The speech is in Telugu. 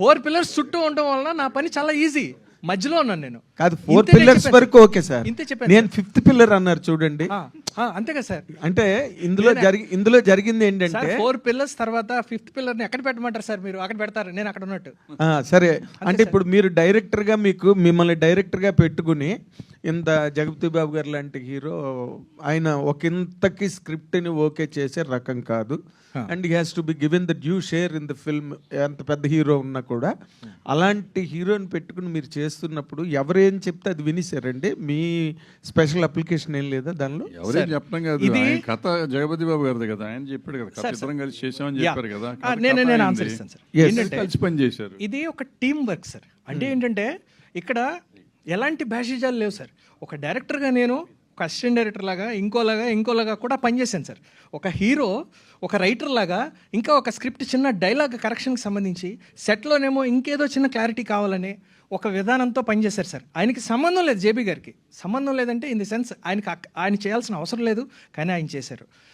4 పిల్లర్స్ చుట్టూ ఉండడం వలన నా పని చాలా ఈజీ. మధ్యలో ఉన్నాను నేను. కాదు, 4 ఇంతే పిల్లర్స్ చెప్పాను. వరకు ఓకే సార్. ఇంతే చెప్పాను నేను 5th పిల్లర్ అన్నారు చూడండి. అంతే కదా సార్. అంటే ఇందులో జరిగింది ఏంటంటే 4 పిల్లర్స్ తర్వాత 5th పిల్లర్ని ఎక్కడ పెట్టమంటారు సార్? మీరు అక్కడ పెడతారు, నేను అక్కడ ఉన్నట్టు. సరే, అంటే ఇప్పుడు మీరు డైరెక్టర్ గా మిమ్మల్ని డైరెక్టర్ గా పెట్టుకుని ఇంత జగపతి బాబు గారు లాంటి హీరో ఆయన ఒకంతకి స్క్రిప్ట్ ని ఓకే చేసే రకం కాదు. And he has to be given the due share in the film. ఎంత పెద్ద హీరో ఉన్నా కూడా అలాంటి హీరోని పెట్టుకుని మీరు చేస్తున్నప్పుడు ఎవరేం చెప్తే అది వినిసారండి? మీ స్పెషల్ అప్లికేషన్ ఏం లేదా దానిలో? ఎవరేం చెప్పడం కాదు, ఆయన కథ జగపతి బాబు గారిది కదా, ఆయన చెప్పాడు కదా, కథ ఇద్దరం కలిసి చేసామని చెప్పారు కదా. నేను ఆన్సర్ ఇస్తాను సార్. ఏంటంటే కలిసి పని చేశారు. ఇది ఒక టీమ్ వర్క్ సార్. అంటే ఏంటంటే ఇక్కడ ఎలాంటి భేషజాలు లేవు సార్. ఒక డైరెక్టర్గా నేను ఒక అసిస్టెంట్ డైరెక్టర్ లాగా ఇంకోలాగా కూడా పనిచేశాను సార్. ఒక హీరో ఒక రైటర్ లాగా ఇంకా ఒక స్క్రిప్ట్ చిన్న డైలాగ్ కరెక్షన్కి సంబంధించి సెట్లోనేమో ఇంకేదో చిన్న క్లారిటీ కావాలని ఒక విధానంతో పనిచేశారు సార్. ఆయనకి సంబంధం లేదు, జేబీ గారికి సంబంధం లేదంటే ఇన్ ది సెన్స్ ఆయన చేయాల్సిన అవసరం లేదు, కానీ ఆయన చేశారు.